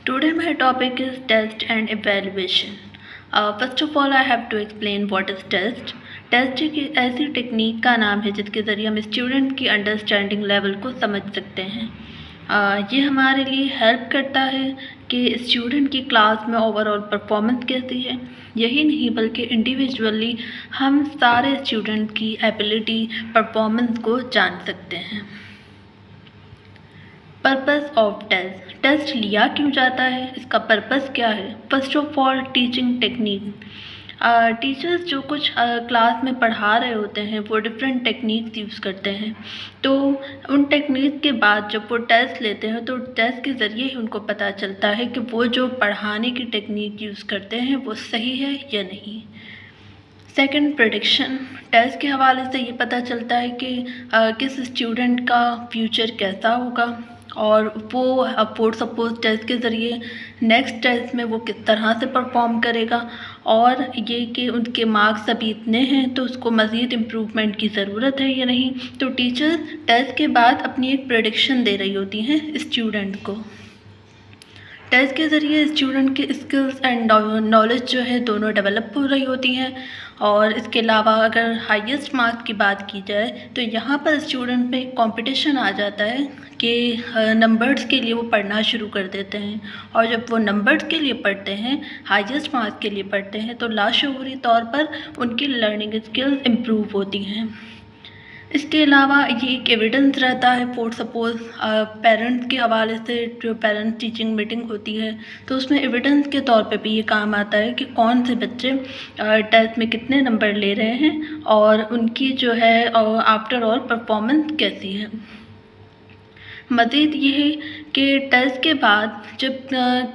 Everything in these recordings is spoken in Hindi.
Today my topic is test and evaluation. First of all, I have to explain what is test. Test एक ऐसी टेक्निक का नाम है जिसके ज़रिए हम स्टूडेंट की अंडरस्टैंडिंग लेवल को समझ सकते हैं। ये हमारे लिए हेल्प करता है कि स्टूडेंट की क्लास में ओवरऑल परफॉर्मेंस कैसी है। यही नहीं बल्कि इंडिविजुअली हम सारे स्टूडेंट की एबिलिटी परफॉर्मेंस को जान सकते हैं। पर्पस ऑफ टेस्ट, टेस्ट लिया क्यों जाता है, इसका पर्पस क्या है। First of all teaching technique. Teachers जो कुछ क्लास में पढ़ा रहे होते हैं वो डिफरेंट टेक्निक्स यूज़ करते हैं, तो उन टेक्निक के बाद जब वो टेस्ट लेते हैं तो टेस्ट के ज़रिए ही उनको पता चलता है कि वो जो पढ़ाने की टेक्निक यूज़ करते हैं वो सही है या नहीं। Second, prediction. टेस्ट के हवाले से ये पता चलता है कि किस स्टूडेंट का फ्यूचर कैसा होगा और वो फॉर सपोज टेस्ट के ज़रिए नेक्स्ट टेस्ट में वो किस तरह से परफॉर्म करेगा, और ये कि उनके मार्क्स अभी इतने हैं तो उसको मज़ीद इम्प्रूवमेंट की ज़रूरत है या नहीं। तो टीचर्स टेस्ट के बाद अपनी एक प्रेडिक्शन दे रही होती हैं स्टूडेंट को। टेस्ट के ज़रिए स्टूडेंट की स्किल्स एंड नॉलेज जो है दोनों डेवलप हो रही होती हैं। और इसके अलावा अगर हाईएस्ट मार्क्स की बात की जाए तो यहाँ पर स्टूडेंट में कंपटीशन आ जाता है कि नंबर्स के लिए वो पढ़ना शुरू कर देते हैं, और जब वो नंबर्स के लिए पढ़ते हैं, हाईएस्ट मार्क्स के लिए पढ़ते हैं, तो लाशऊरी तौर पर उनकी लर्निंग स्किल्स इम्प्रूव होती हैं। इसके अलावा ये एक एविडेंस रहता है फॉर सपोज पेरेंट्स के हवाले से जो पेरेंट्स टीचिंग मीटिंग होती है तो उसमें एविडेंस के तौर पे भी ये काम आता है कि कौन से बच्चे टेस्ट में कितने नंबर ले रहे हैं और उनकी जो है आफ्टर ऑल परफॉर्मेंस कैसी है। मज़ीद ये है कि टेस्ट के बाद जब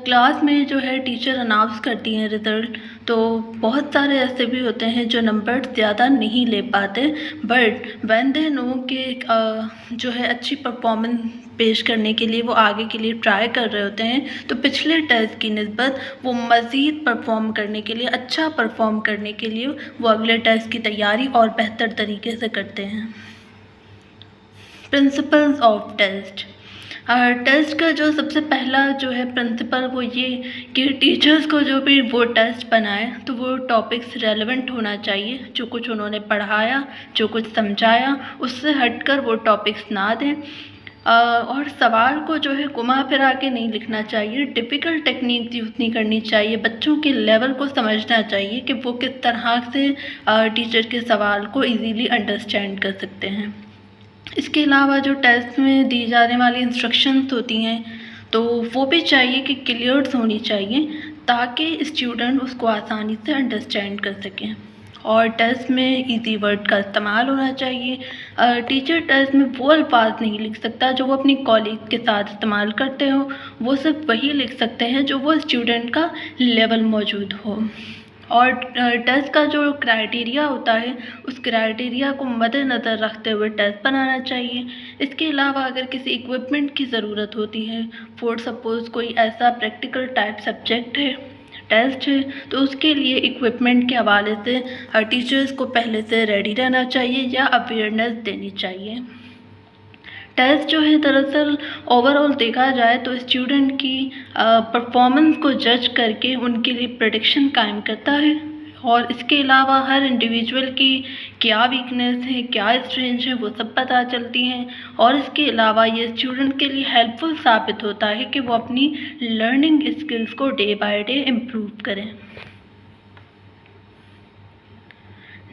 क्लास में जो है टीचर अनाउंस करती हैं रिज़ल्ट, तो बहुत सारे ऐसे भी होते हैं जो नंबर ज़्यादा नहीं ले पाते, बट व्हेन दे नो कि जो है अच्छी परफॉर्मेंस पेश करने के लिए वो आगे के लिए ट्राई कर रहे होते हैं, तो पिछले टेस्ट की निस्बत वो मज़ीद परफॉर्म करने के लिए, अच्छा परफॉर्म करने के लिए वो अगले टेस्ट की तैयारी और बेहतर तरीके से करते हैं। Principles of test. टेस्ट का जो सबसे पहला जो है प्रिंसिपल वो ये कि टीचर्स को जो भी वो टेस्ट बनाए तो वो टॉपिक्स रेलेवेंट होना चाहिए। जो कुछ उन्होंने पढ़ाया, जो कुछ समझाया, उससे हटकर वो टॉपिक्स ना दें। और सवाल को जो है घुमा फिरा के नहीं लिखना चाहिए, डिफ़िकल्ट टेक्निक यूज़ नहीं करनी चाहिए। बच्चों के लेवल को समझना चाहिए कि वो किस तरह से टीचर के सवाल को ईज़िली अंडरस्टैंड कर सकते हैं। इसके अलावा जो टेस्ट में दी जाने वाली इंस्ट्रक्शंस होती हैं तो वो भी चाहिए कि क्लियर्स होनी चाहिए ताकि स्टूडेंट उसको आसानी से अंडरस्टैंड कर सकें। और टेस्ट में इजी वर्ड का इस्तेमाल होना चाहिए। टीचर टेस्ट में वो अल्फाज नहीं लिख सकता जो वो अपनी कॉलीग के साथ इस्तेमाल करते हो, वो सिर्फ वही लिख सकते हैं जो वो स्टूडेंट का लेवल मौजूद हो। और टेस्ट का जो क्राइटेरिया होता है उस क्राइटेरिया को मद्देनज़र रखते हुए टेस्ट बनाना चाहिए। इसके अलावा अगर किसी इक्विपमेंट की ज़रूरत होती है, फॉर सपोज़ कोई ऐसा प्रैक्टिकल टाइप सब्जेक्ट है, टेस्ट है, तो उसके लिए इक्विपमेंट के हवाले से टीचर्स को पहले से रेडी रहना चाहिए या अवेयरनेस देनी चाहिए। टेस्ट जो है दरअसल ओवरऑल देखा जाए तो स्टूडेंट की परफॉर्मेंस को जज करके उनके लिए प्रेडिक्शन कायम करता है, और इसके अलावा हर इंडिविजुअल की क्या वीकनेस है, क्या स्ट्रेंथ है, वो सब पता चलती हैं। और इसके अलावा ये स्टूडेंट के लिए हेल्पफुल साबित होता है कि वो अपनी लर्निंग स्किल्स को डे बाय डे इम्प्रूव करें।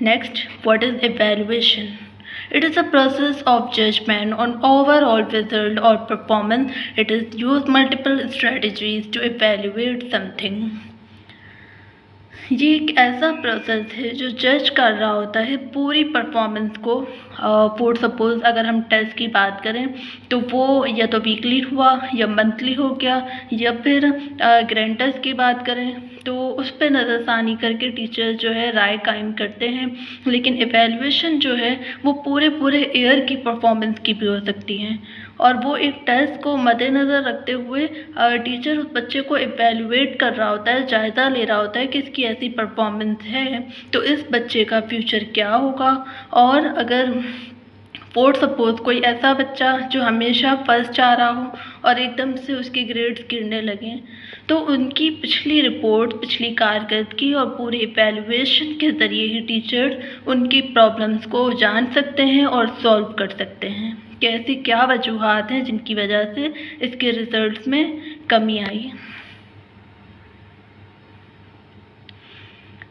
Next, what is evaluation? It is a process of judgment on overall result or performance. It is use multiple strategies to evaluate something. ये एक ऐसा प्रोसेस है जो जज कर रहा होता है पूरी परफॉर्मेंस को। फॉर सपोज़ अगर हम टेस्ट की बात करें तो वो या तो वीकली हुआ या मंथली हो गया, या फिर ग्रैंड टेस्ट की बात करें तो उस पर नज़रसानी करके टीचर जो है राय कायम करते हैं। लेकिन एवेल्युएशन जो है वो पूरे ईयर की परफॉर्मेंस की भी हो सकती है, और वो एक टेस्ट को मद्देनज़र रखते हुए टीचर उस बच्चे को एवेल्युएट कर रहा होता है, जायज़ा ले रहा होता है कि इसकी ऐसी परफॉर्मेंस है तो इस बच्चे का फ्यूचर क्या होगा। और अगर फॉर सपोज़ कोई ऐसा बच्चा जो हमेशा फर्स्ट आ रहा हो और एकदम से उसके ग्रेड्स गिरने लगें, तो उनकी पिछली रिपोर्ट, पिछली कारकर्दगी और पूरे इवैल्यूएशन के ज़रिए ही टीचर्स उनकी प्रॉब्लम्स को जान सकते हैं और सॉल्व कर सकते हैं कि ऐसी क्या वजूहात हैं जिनकी वजह से इसके रिज़ल्ट्स में कमी आई।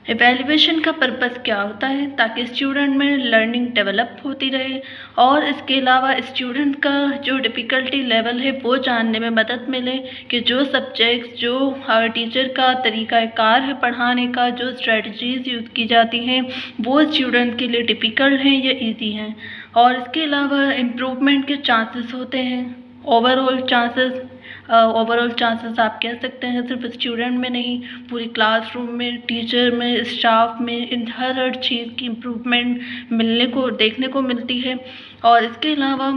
इवैल्यूएशन का पर्पस क्या होता है? ताकि स्टूडेंट में लर्निंग डेवलप होती रहे और इसके अलावा स्टूडेंट का जो डिफ़िकल्टी लेवल है वो जानने में मदद मिले कि जो सब्जेक्ट्स, जो टीचर का तरीक़ाकार है पढ़ाने का, जो स्ट्रेटजीज़ यूज़ की जाती हैं वो स्टूडेंट के लिए डिफ़िकल्ट हैं या ईज़ी हैं। और इसके अलावा इम्प्रूवमेंट के चांसेस होते हैं। ओवरऑल चांसेस आप कह सकते हैं सिर्फ स्टूडेंट में नहीं, पूरी क्लासरूम में, टीचर में, स्टाफ में, इन हर चीज़ की इम्प्रूवमेंट देखने को मिलती है। और इसके अलावा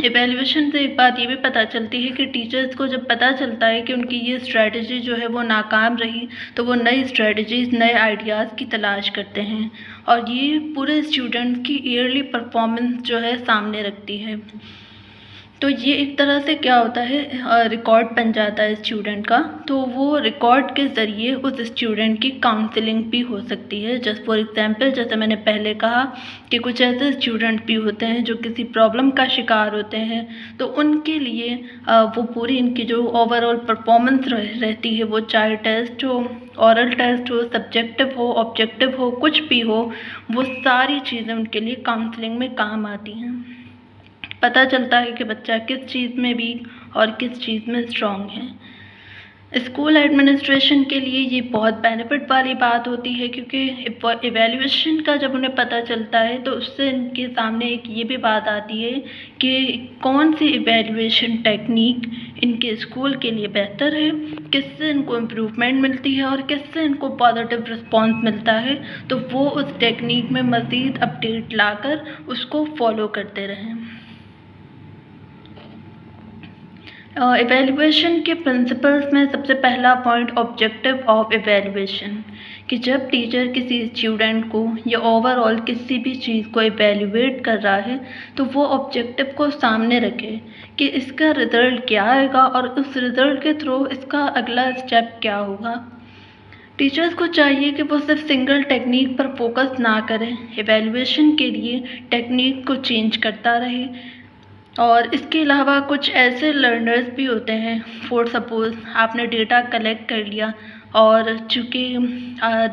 इवैल्यूएशन से एक बात ये भी पता चलती है कि टीचर्स को जब पता चलता है कि उनकी ये स्ट्रैटेजी जो है वो नाकाम रही, तो वो नई स्ट्रैटेजीज़, नए आइडियाज़ की तलाश करते हैं और ये पूरे स्टूडेंट की ईयरली परफॉर्मेंस जो है सामने रखती है। तो ये एक तरह से क्या होता है, रिकॉर्ड बन जाता है स्टूडेंट का, तो वो रिकॉर्ड के ज़रिए उस स्टूडेंट की काउंसलिंग भी हो सकती है। जस्ट फॉर एग्ज़ाम्पल, जैसे मैंने पहले कहा कि कुछ ऐसे स्टूडेंट भी होते हैं जो किसी प्रॉब्लम का शिकार होते हैं, तो उनके लिए वो पूरी इनकी जो ओवरऑल परफॉर्मेंस रहती है, वो चाहे टेस्ट हो, ओरल टेस्ट हो, सब्जेक्टिव हो, ऑब्जेक्टिव हो, कुछ भी हो, वो सारी चीज़ें उनके लिए काउंसलिंग में काम आती हैं। पता चलता है कि बच्चा किस चीज़ में वीक और किस चीज़ में स्ट्रॉन्ग है। स्कूल एडमिनिस्ट्रेशन के लिए ये बहुत बेनिफिट वाली बात होती है क्योंकि इवैल्यूएशन का जब उन्हें पता चलता है तो उससे इनके सामने एक ये भी बात आती है कि कौन सी इवैल्यूएशन टेक्निक इनके स्कूल के लिए बेहतर है, किससे इनको इम्प्रूवमेंट मिलती है और किससे इनको पॉजिटिव रिस्पॉन्स मिलता है, तो वो उस टेक्निक में मज़ीद अपडेट लाकर उसको फॉलो करते रहें। इवैल्यूएशन के प्रिंसिपल्स में सबसे पहला पॉइंट ऑब्जेक्टिव ऑफ इवैल्यूएशन, कि जब टीचर किसी स्टूडेंट को या ओवरऑल किसी भी चीज़ को इवैल्यूएट कर रहा है तो वो ऑब्जेक्टिव को सामने रखे कि इसका रिज़ल्ट क्या आएगा और उस रिज़ल्ट के थ्रू इसका अगला स्टेप क्या होगा। टीचर्स को चाहिए कि वो सिर्फ सिंगल टेक्निक पर फोकस ना करें, इवैल्यूएशन के लिए टेक्निक को चेंज करता रहे। और इसके अलावा कुछ ऐसे लर्नर्स भी होते हैं, फॉर सपोज़ आपने डेटा कलेक्ट कर लिया और चूँकि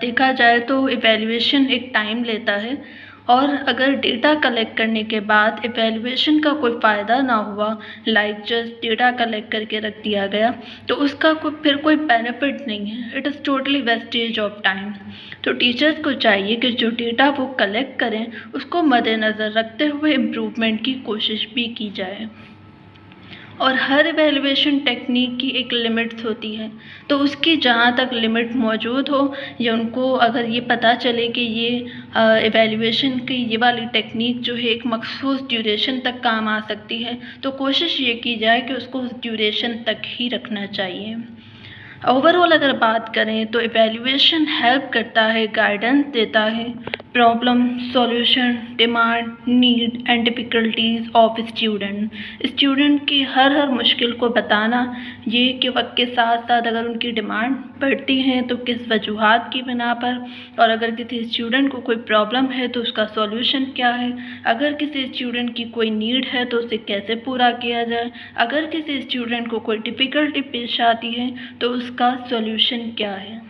देखा जाए तो इवैल्यूएशन एक टाइम लेता है और अगर डेटा कलेक्ट करने के बाद इवैल्यूएशन का कोई फ़ायदा ना हुआ, लाइक जस्ट डेटा कलेक्ट करके रख दिया गया, तो उसका फिर कोई बेनिफिट नहीं है। It is totally wastage of time. तो टीचर्स को चाहिए कि जो डेटा वो कलेक्ट करें उसको मद्देनज़र रखते हुए इम्प्रूवमेंट की कोशिश भी की जाए। और हर इवैल्यूएशन टेक्निक की एक लिमिट्स होती है, तो उसकी जहाँ तक लिमिट मौजूद हो या उनको अगर ये पता चले कि ये इवैल्यूएशन की ये वाली टेक्निक जो है एक मख़सूस ड्यूरेशन तक काम आ सकती है, तो कोशिश ये की जाए कि उसको उस ड्यूरेशन तक ही रखना चाहिए। ओवरऑल अगर बात करें तो इवैल्यूएशन हेल्प करता है, गाइडेंस देता है, problem, solution, demand, need and difficulties of student की हर मुश्किल को बताना, ये कि वक्त के साथ साथ अगर उनकी डिमांड बढ़ती हैं तो किस वजूहात की बिना पर, और अगर किसी स्टूडेंट को कोई प्रॉब्लम है तो उसका सॉल्यूशन क्या है, अगर किसी स्टूडेंट की कोई नीड है तो उसे कैसे पूरा किया जाए, अगर किसी स्टूडेंट को कोई डिफ़िकल्टी पेश आती है तो उसका सॉल्यूशन क्या है।